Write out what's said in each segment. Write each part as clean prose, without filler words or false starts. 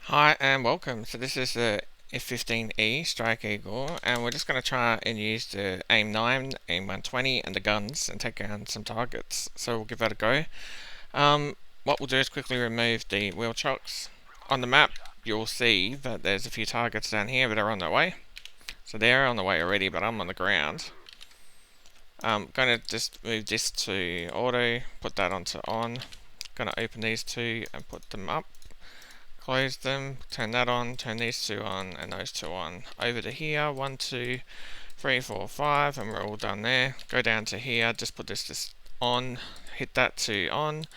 Hi and welcome. So this is the F-15E Strike Eagle, and we're just going to try and use the AIM-9, AIM-120 and the guns and take down some targets. So we'll give that a go. What we'll do is quickly remove the wheel chocks. On the map you'll see that there's a few targets down here that are on their way. So they're on the way already, but I'm on the ground. I'm going to just move this to auto, put that onto on. Going to open these two and put them up. Close them, turn that on, turn these two on, and those two on. Over to here, 1, 2, 3, 4, 5, and we're all done there. Go down to here, just put this on, hit that to on.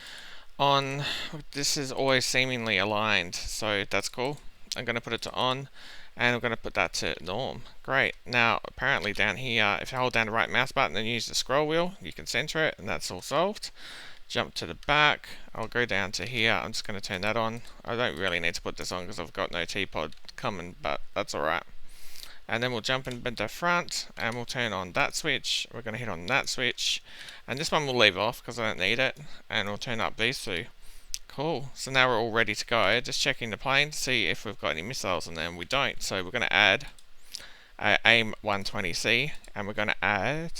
This is always seemingly aligned, so that's cool. I'm going to put it to on, and I'm going to put that to norm. Great. Now, apparently down here, if you hold down the right mouse button and use the scroll wheel, you can center it, and that's all solved. Jump to the back. I'll go down to here. I'm just going to turn that on. I don't really need to put this on because I've got no T-pod coming, but that's alright. And then we'll jump in the front and we'll turn on that switch. We're going to hit on that switch, and this one we'll leave off because I don't need it, and we'll turn up these two. Cool. So now we're all ready to go. Just checking the plane to see if we've got any missiles in there, and we don't. So we're going to add AIM-120C, and we're going to add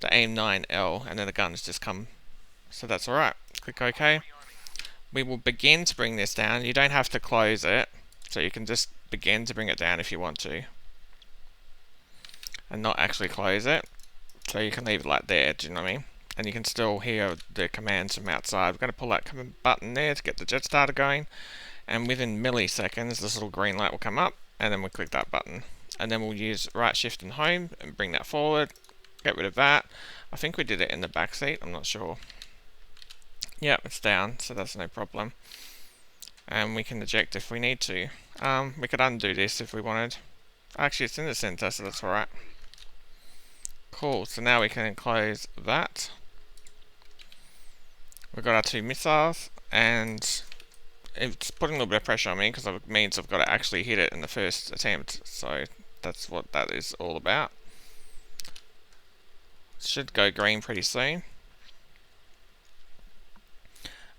the AIM-9L, and then the guns just come. So that's alright. Click OK. We will begin to bring this down. You don't have to close it, so you can just begin to bring it down if you want to, and not actually close it. So you can leave it like there, do you know what I mean? And you can still hear the commands from outside. We're going to pull that button there to get the jet starter going, and within milliseconds this little green light will come up, and then we'll click that button. And then we'll use right shift and home and bring that forward, get rid of that. I think we did it in the back seat, I'm not sure. Yep, it's down, so that's no problem. And we can eject if we need to. We could undo this if we wanted. Actually, it's in the center, so that's alright. Cool, so now we can close that. We've got our two missiles, and it's putting a little bit of pressure on me because it means I've got to actually hit it in the first attempt. So that's what that is all about. Should go green pretty soon.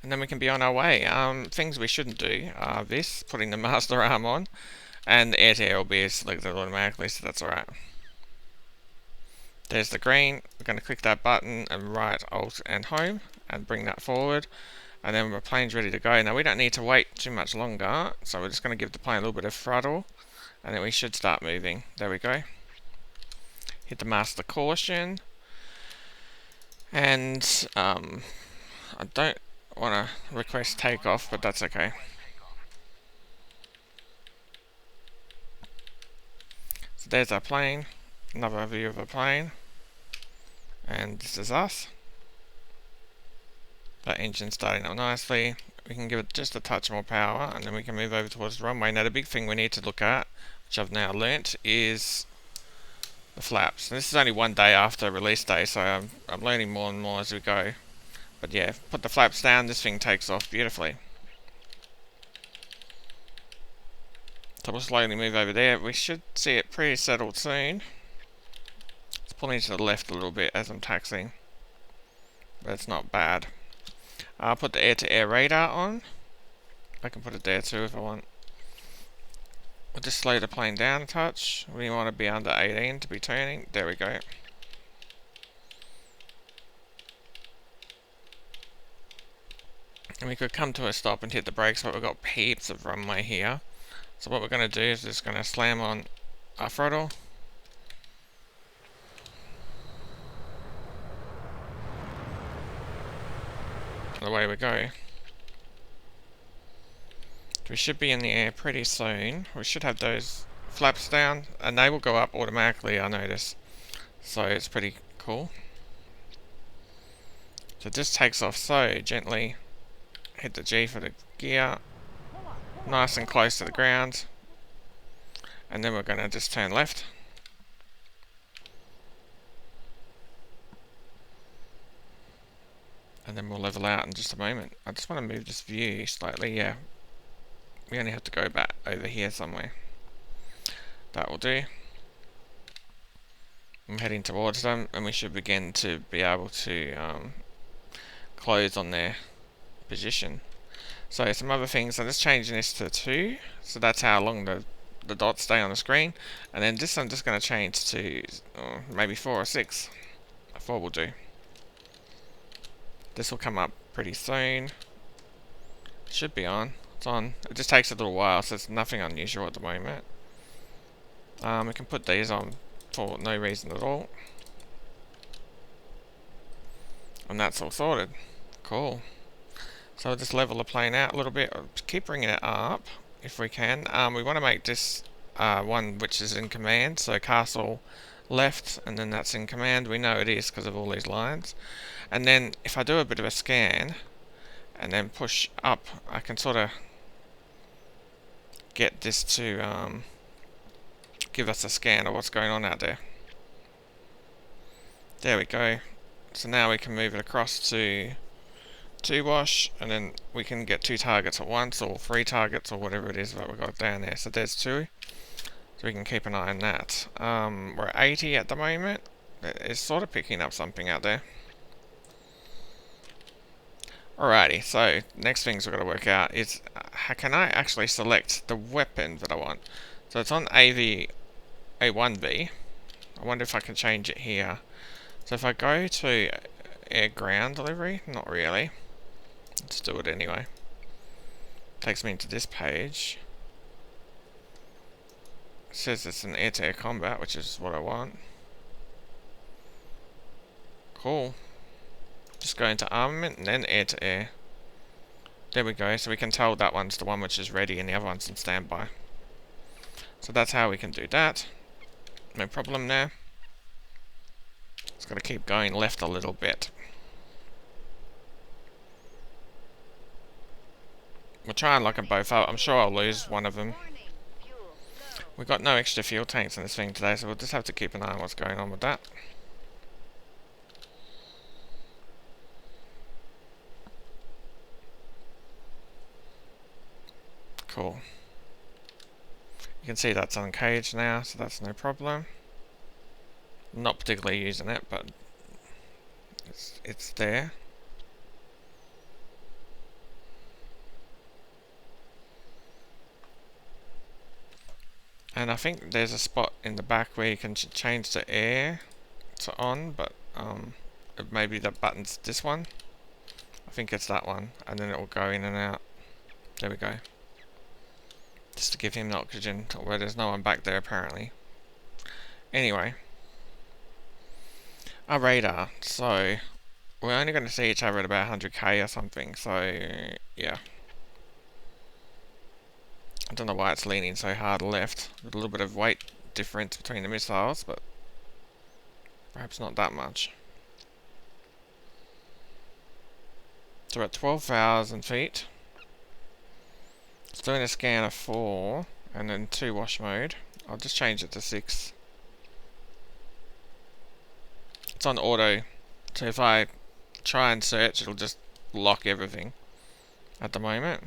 And then we can be on our way. Things we shouldn't do are this, putting the master arm on, and the air-to-air will be selected automatically, so that's alright. There's the green. We're going to click that button and right alt and home and bring that forward, and then the plane's ready to go. Now we don't need to wait too much longer, so we're just going to give the plane a little bit of throttle, and then we should start moving. There we go. Hit the master caution, and I don't want to request takeoff, but that's okay. So there's our plane, another view of a plane, and this is us. That engine's starting up nicely. We can give it just a touch more power, and then we can move over towards the runway. Now the big thing we need to look at, which I've now learnt, is the flaps. And this is only one day after release day, so I'm learning more and more as we go. But yeah, put the flaps down, this thing takes off beautifully. So we'll slowly move over there. We should see it pretty settled soon. It's pulling to the left a little bit as I'm taxiing, but it's not bad. I'll put the air-to-air radar on. I can put it there too if I want. We'll just slow the plane down a touch. We want to be under 18 to be turning. There we go. And we could come to a stop and hit the brakes, but we've got heaps of runway here. So what we're going to do is just going to slam on our throttle. And away we go. We should be in the air pretty soon. We should have those flaps down, and they will go up automatically, I notice. So it's pretty cool. So it just takes off so gently. Hit the G for the gear. Nice and close to the ground. And then we're going to just turn left. And then we'll level out in just a moment. I just want to move this view slightly, yeah. We only have to go back over here somewhere. That will do. I'm heading towards them, and we should begin to be able to close on their position. So some other things, I'm just changing this to 2, so that's how long the dots stay on the screen. And then this I'm just going to change to maybe 4 or 6. 4 will do. This will come up pretty soon. Should be on. It's on. It just takes a little while, so it's nothing unusual at the moment. We can put these on for no reason at all. And that's all sorted. Cool. So we'll just level the plane out a little bit. Keep bringing it up if we can. We want to make this one which is in command. So castle left, and then that's in command. We know it is because of all these lines. And then if I do a bit of a scan and then push up, I can sort of get this to give us a scan of what's going on out there. There we go. So now we can move it across to 2 wash, and then we can get 2 targets at once, or 3 targets, or whatever it is that we've got down there. So there's 2. So we can keep an eye on that. We're at 80 at the moment. It's sort of picking up something out there. Alrighty, so next things we've got to work out is how can I actually select the weapon that I want. So it's on A1B. I wonder if I can change it here. So if I go to air ground delivery, not really. Let's do it anyway. Takes me into this page. It says it's an air-to-air combat, which is what I want. Cool. Just go into armament and then air-to-air. There we go, so we can tell that one's the one which is ready and the other one's in standby. So that's how we can do that. No problem there. Just gotta keep going left a little bit. We'll try and lock them both up. I'm sure I'll lose one of them. We've got no extra fuel tanks in this thing today, so we'll just have to keep an eye on what's going on with that. Cool. You can see that's uncaged now, so that's no problem. Not particularly using it, but it's there. And I think there's a spot in the back where you can change the air to on, but maybe the button's this one. I think it's that one, and then it will go in and out. There we go. Just to give him the oxygen, where there's no one back there apparently. Anyway. Our radar, so we're only going to see each other at about 100k or something, so yeah. I don't know why it's leaning so hard left. With a little bit of weight difference between the missiles, but perhaps not that much. So we're at 12,000 feet. It's doing a scan of 4 and then 2 wash mode. I'll just change it to 6. It's on auto, so if I try and search, it'll just lock everything at the moment.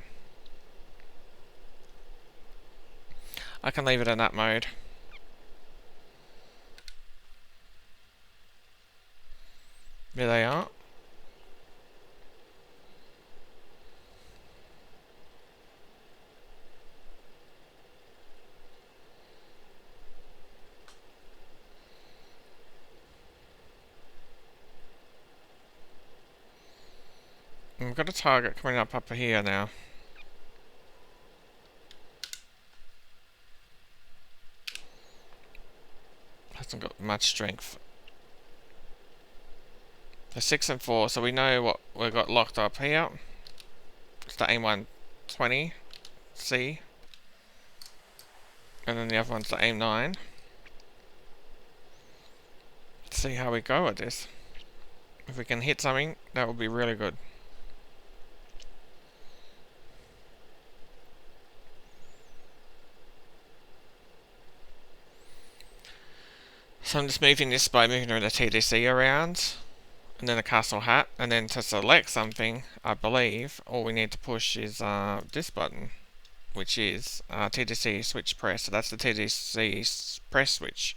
I can leave it in that mode. There they are. We've got a target coming up here now. Hasn't got much strength. The 6 and 4, so we know what we've got locked up here. It's the AIM-120C, and then the other one's the AIM-9. Let's see how we go with this. If we can hit something, that would be really good. So I'm just moving this by moving the TDC around, and then a castle hat, and then to select something, I believe, all we need to push is this button, which is TDC switch press. So that's the TDC press switch.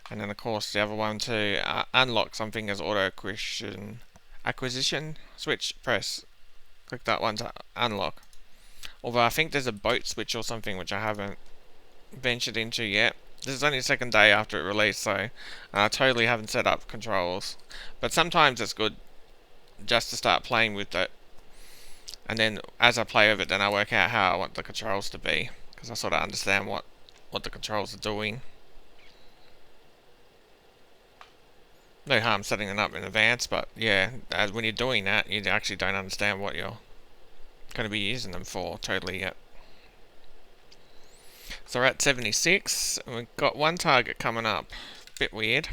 And then of course the other one to unlock something is auto acquisition switch press. Click that one to unlock. Although I think there's a boat switch or something which I haven't ventured into yet. This is only the second day after it released, so I totally haven't set up controls. But sometimes it's good just to start playing with it, and then as I play with it, then I work out how I want the controls to be, because I sort of understand what the controls are doing. No harm setting it up in advance, but yeah, when you're doing that, you actually don't understand what you're going to be using them for totally yet. So we're at 76, and we've got one target coming up. Bit weird.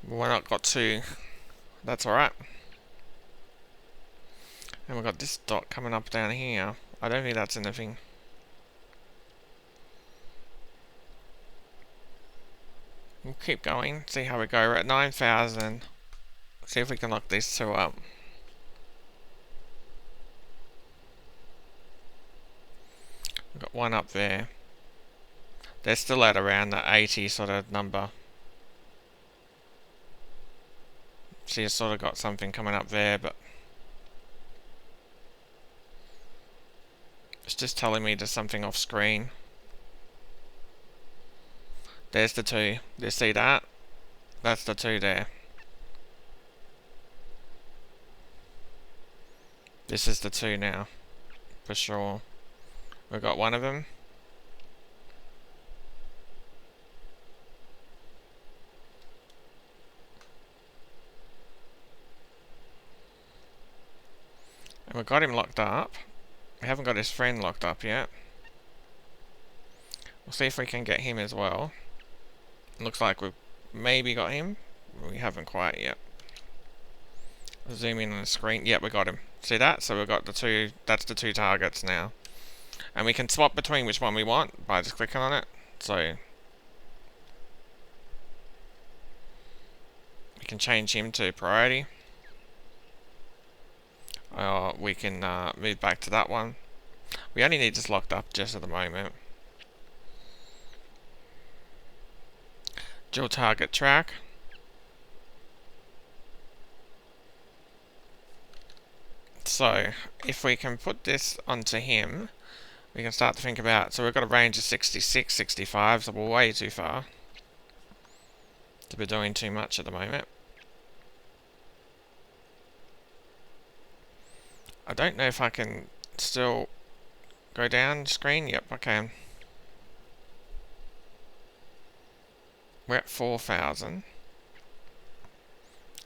Why not got two? That's alright. And we've got this dot coming up down here. I don't think that's anything. We'll keep going, see how we go. We're at 9,000. See if we can lock these two up. We've got one up there. They're still at around the 80 sort of number. So you've sort of got something coming up there, but it's just telling me there's something off screen. There's the two. Do you see that? That's the two there. This is the two now, for sure. We've got one of them. And we've got him locked up. We haven't got his friend locked up yet. We'll see if we can get him as well. Looks like we've maybe got him. We haven't quite yet. I'll zoom in on the screen. Yep, we got him. See that? So we've got the two. That's the two targets now. And we can swap between which one we want by just clicking on it. So we can change him to priority. We can move back to that one. We only need this locked up just at the moment. Dual target track. So if we can put this onto him, we can start to think about, so we've got a range of 66, 65, so we're way too far to be doing too much at the moment. I don't know if I can still go down screen. Yep, I can. We're at 4,000.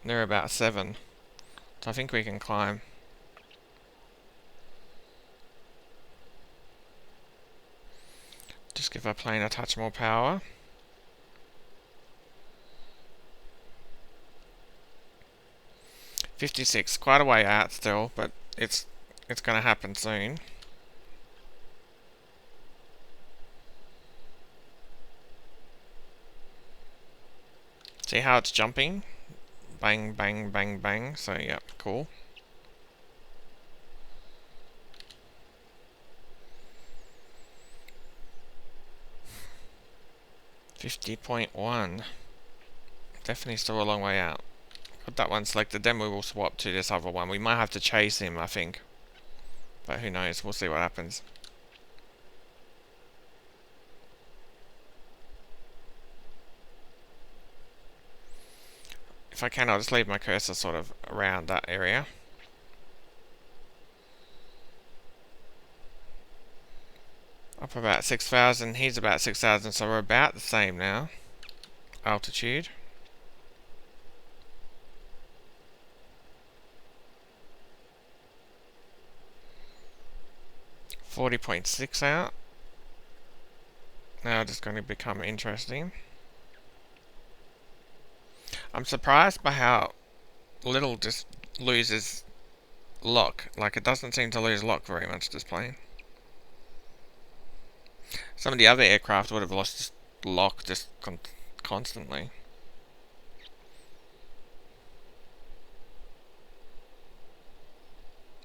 They're about 7. So I think we can climb. Just give our plane a touch more power. $56, quite a way out still, but it's going to happen soon. See how it's jumping? Bang, bang, bang, bang. So, yep, cool. $50.1. Definitely still a long way out. Got that one selected, then we will swap to this other one. We might have to chase him, I think. But who knows, we'll see what happens. If I can, I'll just leave my cursor sort of around that area. Up about 6,000, he's about 6,000, so we're about the same now. Altitude. 40.6 out. Now it's going to become interesting. I'm surprised by how little just loses lock. Like, it doesn't seem to lose lock very much, this plane. Some of the other aircraft would have lost lock just constantly.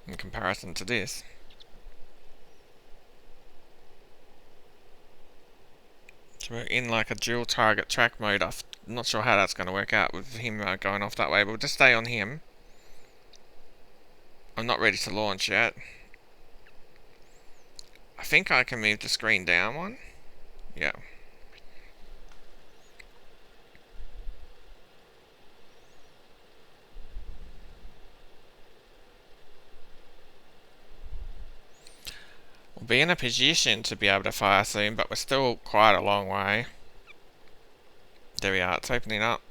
In comparison to this. So we're in like a dual target track mode. I'm not sure how that's going to work out with him going off that way, but we'll just stay on him. I'm not ready to launch yet. think I can move the screen down one. Yeah. We'll be in a position to be able to fire soon, but we're still quite a long way. There we are, it's opening up.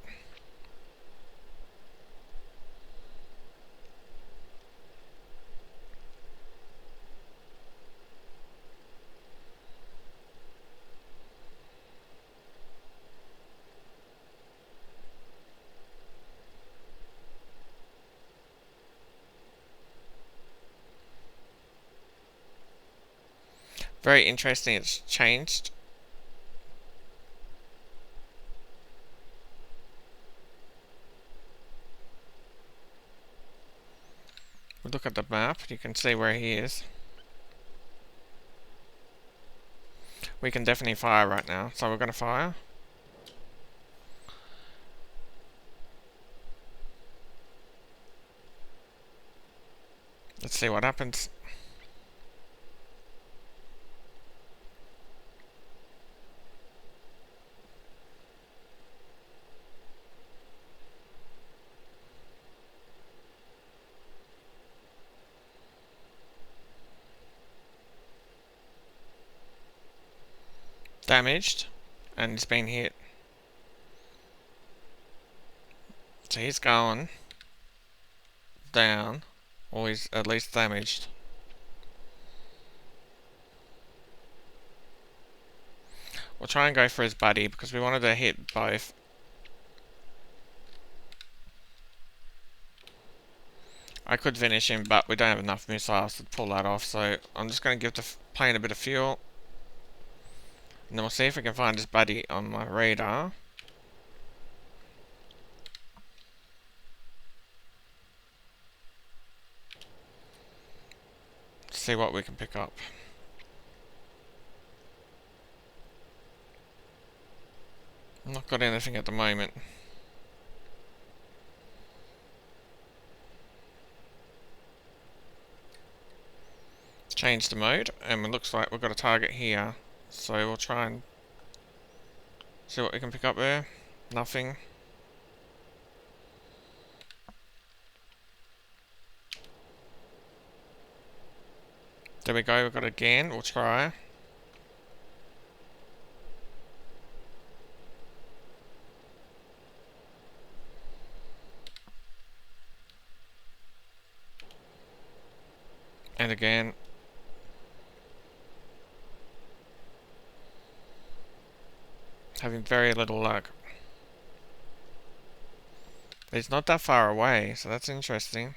Very interesting, it's changed. We look at the map, you can see where he is. We can definitely fire right now, so we're going to fire. Let's see what happens. Damaged, and he's been hit. So he's going down, or he's at least damaged. We'll try and go for his buddy because we wanted to hit both. I could finish him, but we don't have enough missiles to pull that off, so I'm just going to give the plane a bit of fuel. And then we'll see if we can find his buddy on my radar. See what we can pick up. I've not got anything at the moment. Change the mode, and it looks like we've got a target here. So we'll try and see what we can pick up there. Nothing. There we go, we've got it again. We'll try. And again. Having very little luck. But it's not that far away, so that's interesting.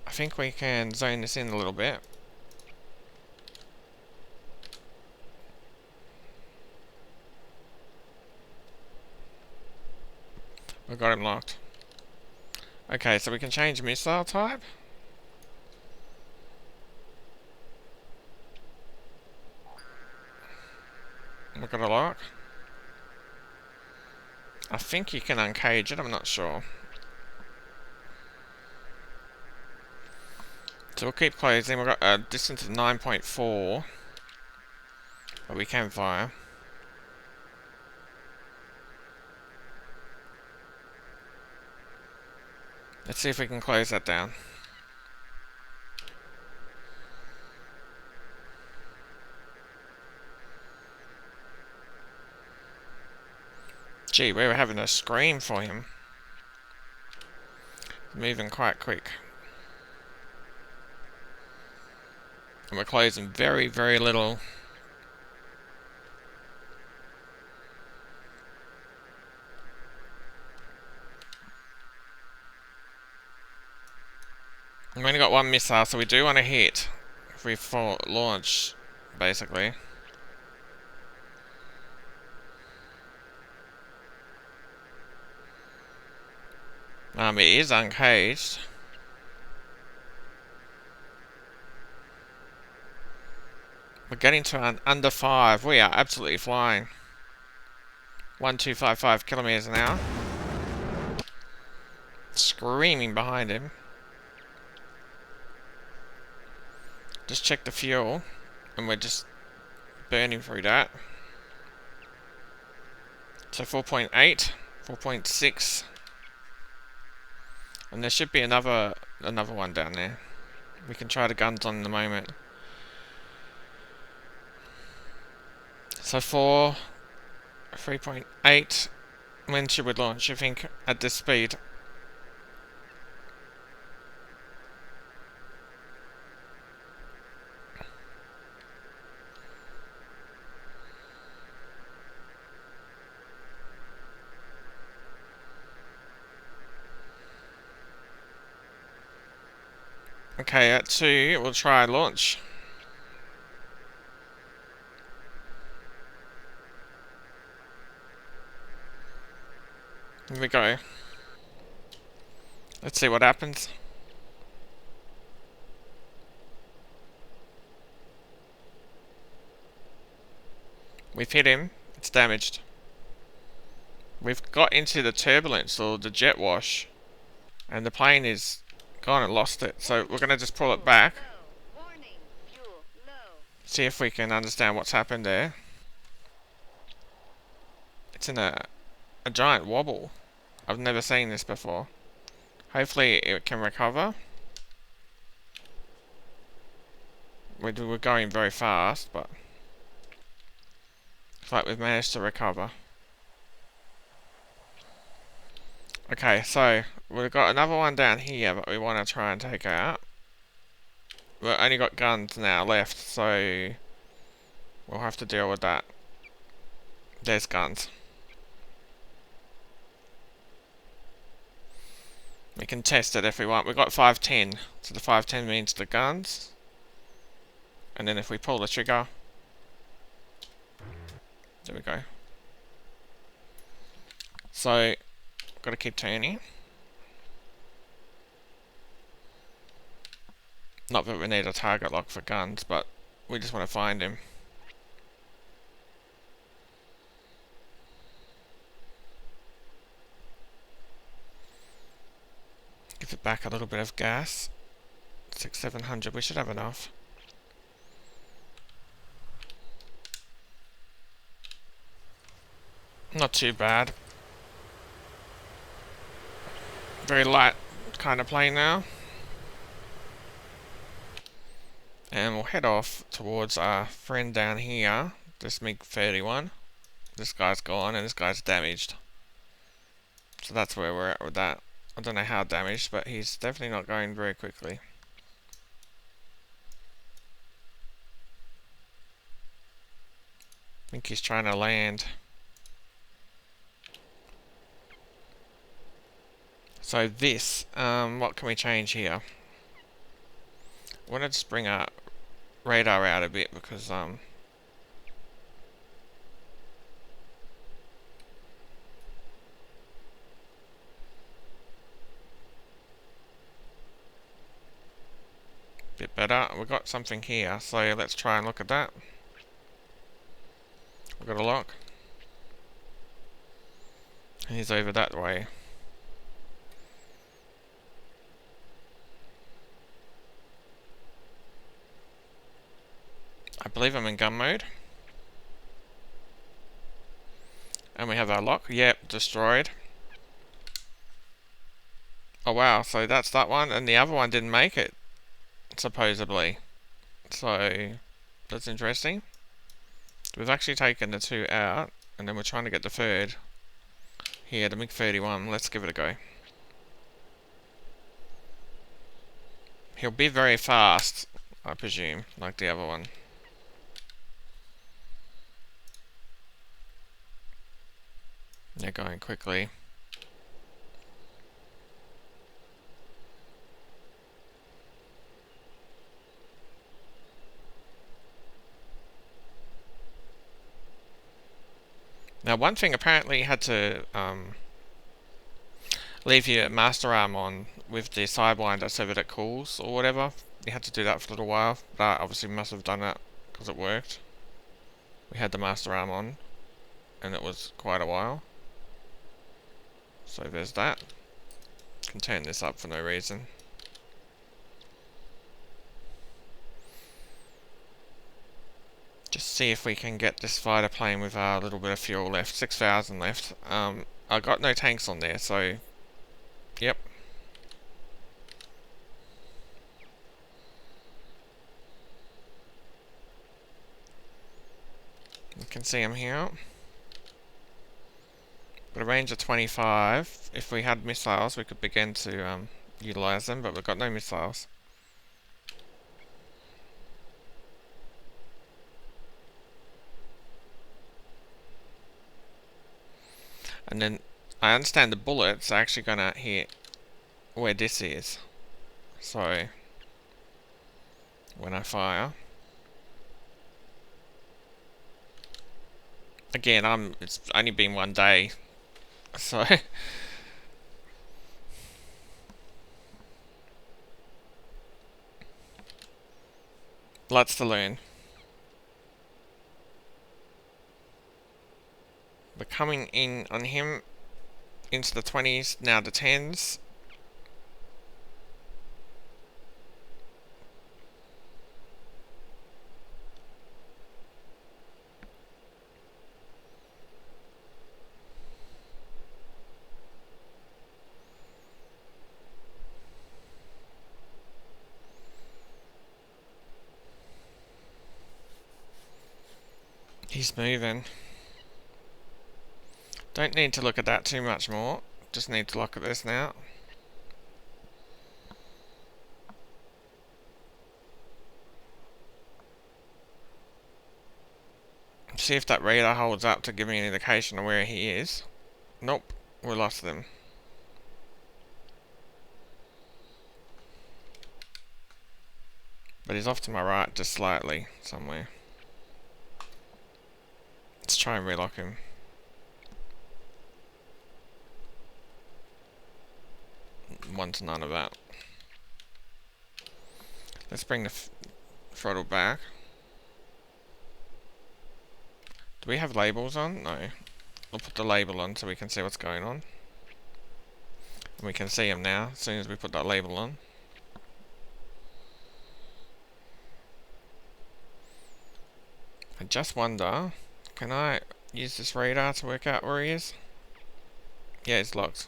I think we can zone this in a little bit. We've got him locked. Okay, so we can change missile type. We've got a lock. I think you can uncage it, I'm not sure. So we'll keep closing. We've got a distance of 9.4. But we can fire. Let's see if we can close that down. Gee, we were having a scream for him. Moving quite quick. And we're closing very, very little. We've only got one missile, so we do want to hit if we launch, basically. It is uncaged. We're getting to an under 5. We are absolutely flying. 1255 kilometers an hour. Screaming behind him. Just check the fuel, and we're just burning through that. So 4.8, 4.6, and there should be another one down there. We can try the guns on in a moment. So 3.8. When should we launch, you think, at this speed? Okay, at 2, we'll try launch. Here we go. Let's see what happens. We've hit him. It's damaged. We've got into the turbulence, or the jet wash, and the plane is gone and lost it. So we're going to just pull it back. See if we can understand what's happened there. It's in a giant wobble. I've never seen this before. Hopefully it can recover. We're going very fast, but looks like we've managed to recover. Okay, so we've got another one down here that we want to try and take out. We've only got guns now left, so we'll have to deal with that. There's guns. We can test it if we want. We've got 510, so the 510 means the guns. And then if we pull the trigger, there we go. So, got to keep turning. Not that we need a target lock for guns, but we just want to find him. Give it back a little bit of gas. 600-700, we should have enough. Not too bad. Very light kind of plane now. And we'll head off towards our friend down here, this MiG-31. This guy's gone and this guy's damaged. So that's where we're at with that. I don't know how damaged, but he's definitely not going very quickly. I think he's trying to land. So this, what can we change here? I want to just bring our radar out a bit because bit better. We've got something here, so let's try and look at that. We've got a lock. He's over that way. I believe I'm in gun mode. And we have our lock. Yep, destroyed. Oh wow, so that's that one, and the other one didn't make it, supposedly. So, that's interesting. We've actually taken the 2 out, and then we're trying to get the 3rd. Here, the MiG-31, let's give it a go. He'll be very fast, I presume, like the other one. They're going quickly. Now, one thing, apparently you had to leave your master arm on with the sidewinder so that it cools or whatever. You had to do that for a little while. But obviously must have done that because it worked. We had the master arm on, and it was quite a while. So there's that. Can turn this up for no reason. Just see if we can get this fighter plane with a little bit of fuel left. 6,000 left. I got no tanks on there, so yep. You can see them here. Got a range of 25. If we had missiles, we could begin to utilize them, but we've got no missiles. And then I understand the bullets are actually gonna hit where this is. So when I fire, again, it's only been 1 day, so lots to learn. We're coming in on him into the 20s, now the 10s. He's moving. Don't need to look at that too much more. Just need to look at this now. See if that radar holds up to give me an indication of where he is. Nope, we lost them. But he's off to my right just slightly, somewhere. Let's try and relock him. One to none of that. Let's bring the throttle back. Do we have labels on? No. We'll put the label on so we can see what's going on. And we can see him now as soon as we put that label on. I just wonder, can I use this radar to work out where he is? Yeah, it's locked.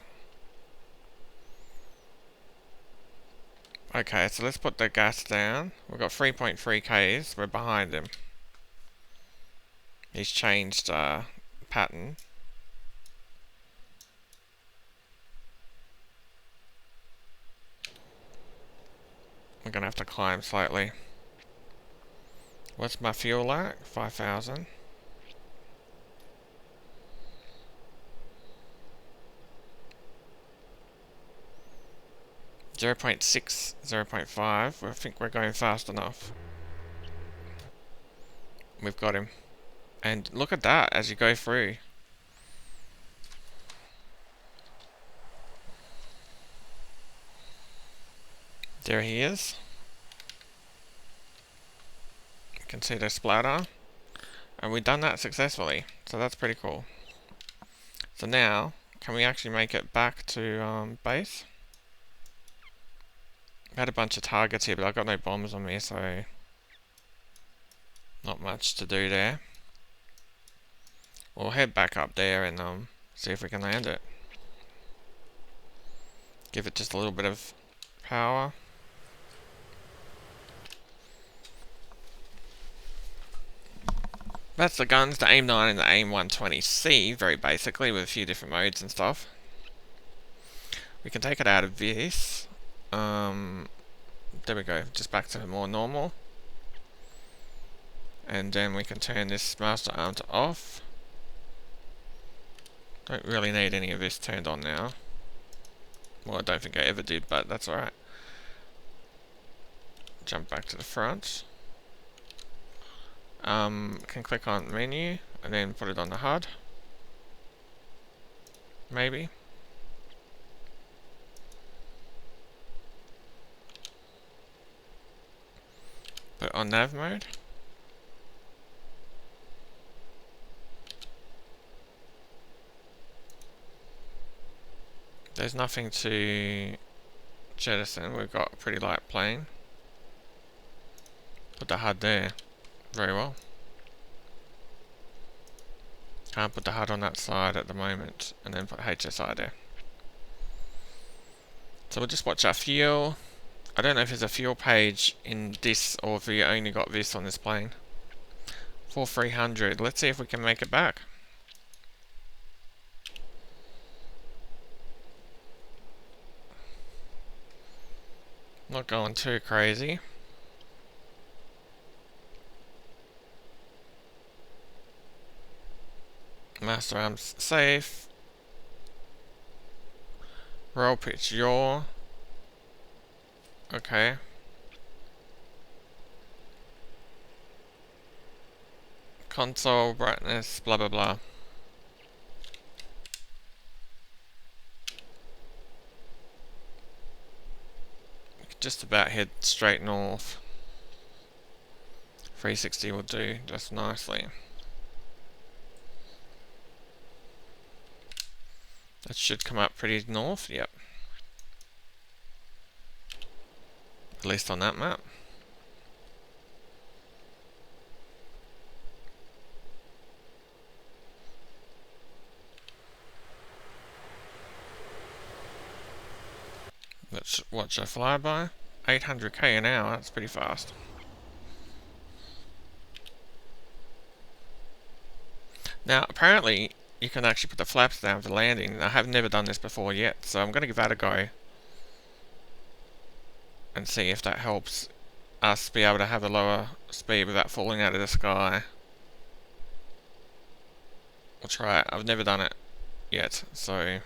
Okay, so let's put the gas down. We've got 3.3 Ks, we're behind him. He's changed pattern. We're gonna have to climb slightly. What's my fuel at? 5,000. 0.6, 0.5. I think we're going fast enough. We've got him. And look at that as you go through. There he is. You can see the splatter. And we've done that successfully. So that's pretty cool. So now, can we actually make it back to base? I had a bunch of targets here, but I've got no bombs on me, so not much to do there. We'll head back up there and see if we can land it. Give it just a little bit of power. That's the guns, the AIM-9 and the AIM-120C, very basically, with a few different modes and stuff. We can take it out of this. There we go, just back to more normal. And then we can turn this master arm to off. Don't really need any of this turned on now. Well, I don't think I ever did, but that's alright. Jump back to the front. Can click on menu and then put it on the HUD. Maybe. Put it on nav mode. There's nothing to jettison. We've got a pretty light plane. Put the HUD there. Very well. Can't put the HUD on that side at the moment, and then put HSI there. So we'll just watch our fuel. I don't know if there's a fuel page in this, or if we only got this on this plane. 4300. Let's see if we can make it back. Not going too crazy. Master arms safe. Roll pitch yaw. Okay. Console brightness, blah blah blah. We could just about head straight north. 360 will do just nicely. That should come up pretty north, yep. At least on that map. Let's watch a flyby. 800k an hour, that's pretty fast. Now, apparently, you can actually put the flaps down for landing. I have never done this before yet, so I'm going to give that a go. And see if that helps us be able to have a lower speed without falling out of the sky. We'll try it. I've never done it yet, so...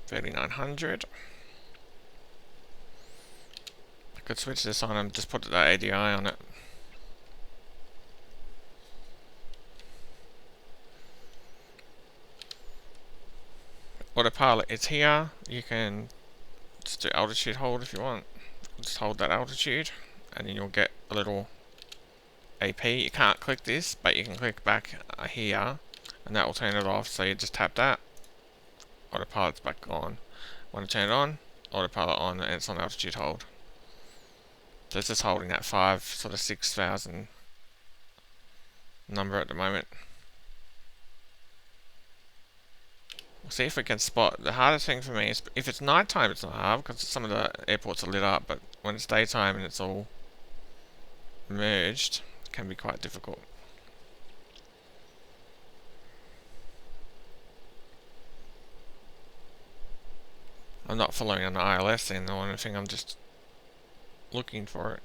$3,900. I could switch this on and just put the ADI on it. Autopilot is here. You can just do altitude hold if you want. Just hold that altitude and then you'll get a little AP. You can't click this, but you can click back here and that will turn it off. So you just tap that. Autopilot's back on. Want to turn it on? Autopilot on, and it's on altitude hold. So it's just holding that 6,000 number at the moment. We'll see if we can spot. The hardest thing for me is if it's nighttime, it's not hard because some of the airports are lit up, but when it's daytime and it's all merged, it can be quite difficult. I'm not following an ILS in or anything, I'm just looking for it.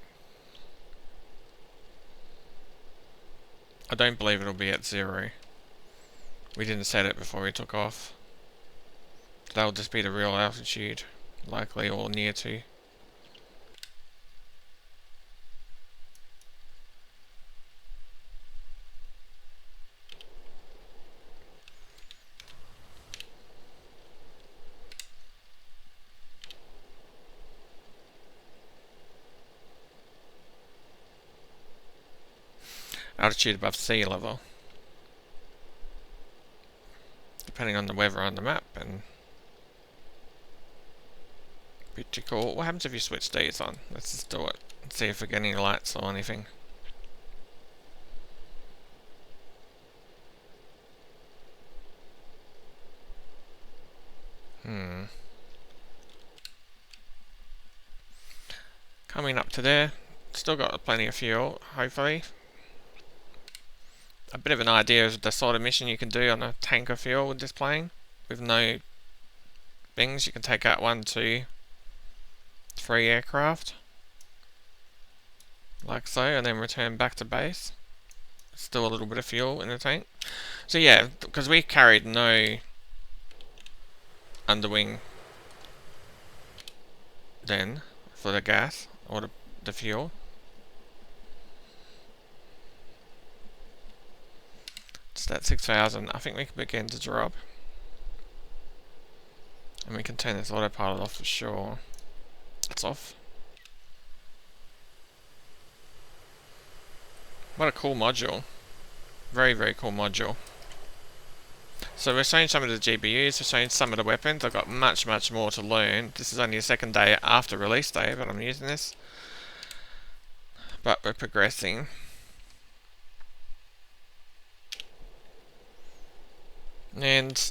I don't believe it'll be at 0. We didn't set it before we took off. That'll just be the real altitude, likely, or near to. Altitude above sea level, depending on the weather on the map, and pretty cool. What happens if you switch these on? Let's just do it and see if we get any lights or anything. Coming up to there, still got plenty of fuel, hopefully. A bit of an idea of the sort of mission you can do on a tanker fuel with this plane. With no things, you can take out 1, 2, 3 aircraft. Like so, and then return back to base. Still a little bit of fuel in the tank. So yeah, because we carried no underwing then for the gas or the fuel. It's that 6,000. I think we can begin to drop. And we can turn this autopilot off for sure. It's off. What a cool module. Very, very cool module. So we're showing some of the GPUs, we're showing some of the weapons. I've got much, much more to learn. This is only the second day after release day, but I'm using this. but we're progressing. And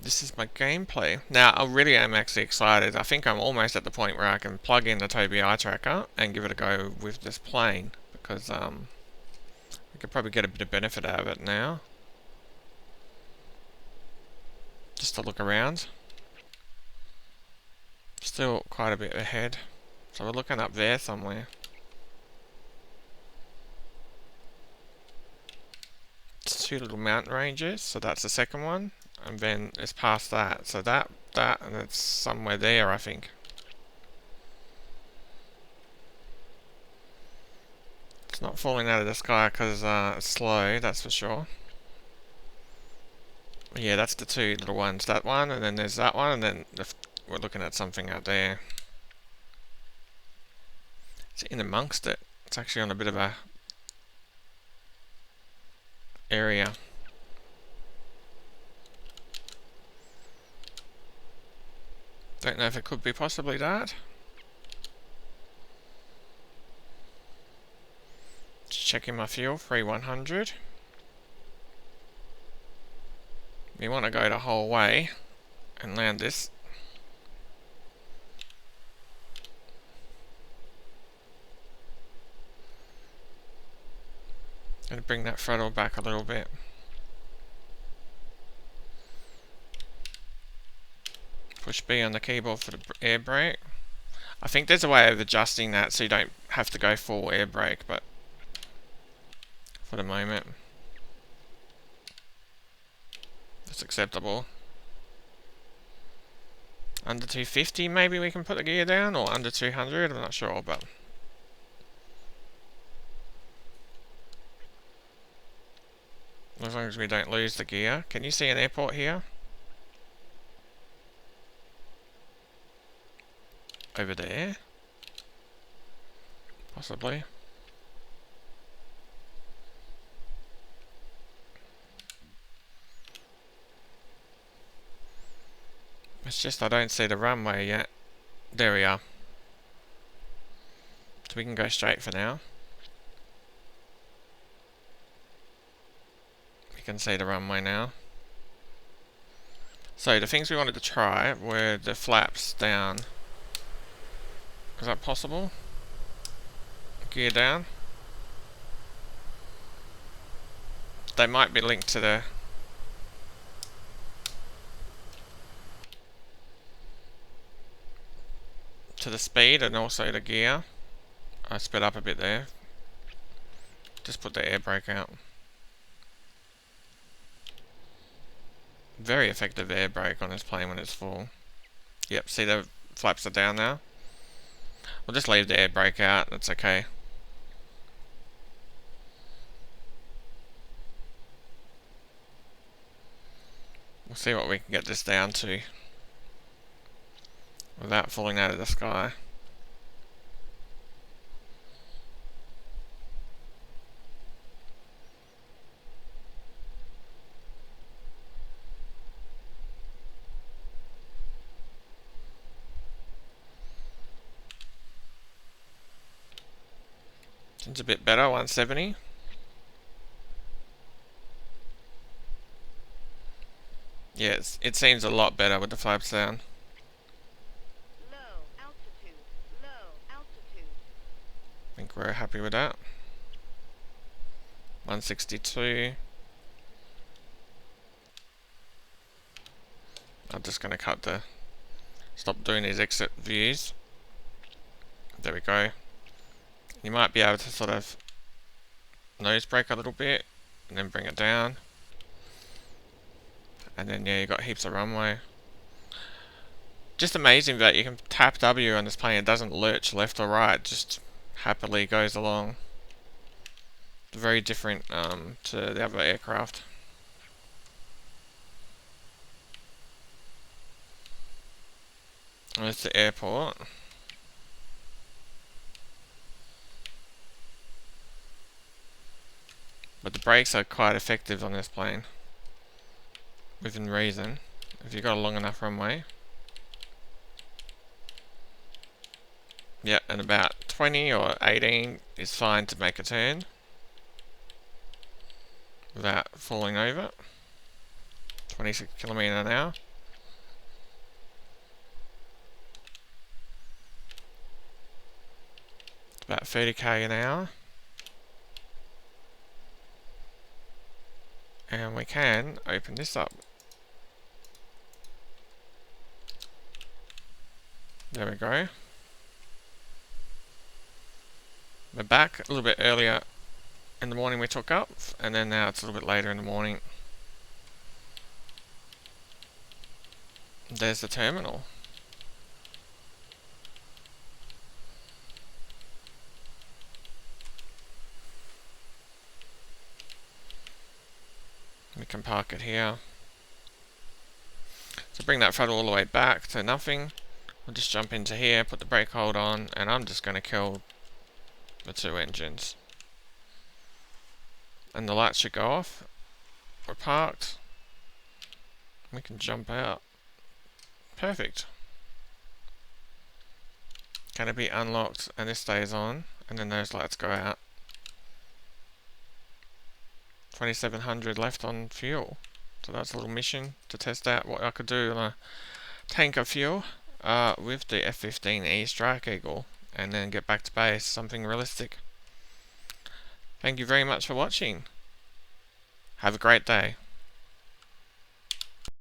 this is my gameplay. Now, I really am actually excited. I think I'm almost at the point where I can plug in the Tobii eye tracker and give it a go with this plane, because I could probably get a bit of benefit out of it now. Just to look around. Still quite a bit ahead. So we're looking up there somewhere. It's two little mountain ranges, so that's the second one. And then it's past that. So that, and it's somewhere there, I think. It's not falling out of the sky because it's slow, that's for sure. Yeah, that's the two little ones. That one, and then there's that one, and then we're looking at something out there. It's in amongst it. It's actually on a bit of a area. Don't know if it could be possibly that. Just checking my fuel, 3100. We want to go the whole way and land this. Gonna bring that throttle back a little bit. Push B on the keyboard for the air brake. I think there's a way of adjusting that so you don't have to go full air brake, but for the moment, that's acceptable. Under 250 maybe we can put the gear down, or under 200, I'm not sure, but as long as we don't lose the gear. Can you see an airport here? Over there? Possibly. It's just I don't see the runway yet. There we are. So we can go straight for now. We can see the runway now. So the things we wanted to try were the flaps down. Is that possible? Gear down. They might be linked to the speed and also the gear. I sped up a bit there. Just put the air brake out. Very effective air brake on this plane when it's full. Yep, see the flaps are down now. We'll just leave the air brake out, that's okay. We'll see what we can get this down to without falling out of the sky. It's a bit better, 170. Yeah, it seems a lot better with the flaps down. Low altitude, low altitude. I think we're happy with that. 162. I'm just going to stop doing these exit views. There we go. You might be able to sort of nose brake a little bit and then bring it down. And then yeah, you got heaps of runway. Just amazing that you can tap W on this plane, it doesn't lurch left or right, just happily goes along. Very different to the other aircraft. There's the airport. But the brakes are quite effective on this plane. Within reason. If you've got a long enough runway. Yep, and about 20 or 18 is fine to make a turn without falling over. 26 kilometer an hour. About 30k an hour. And we can open this up. There we go. We're back a little bit earlier in the morning we took up, and then now it's a little bit later in the morning. There's the terminal. We can park it here. So bring that throttle all the way back to nothing. We'll just jump into here, put the brake hold on, and I'm just going to kill the two engines. And the lights should go off. We're parked. We can jump out. Perfect. Canopy unlocked, and this stays on, and then those lights go out. 2700 left on fuel. So that's a little mission to test out what I could do on a tank of fuel with the F-15E Strike Eagle, and then get back to base, something realistic. Thank you very much for watching. Have a great day.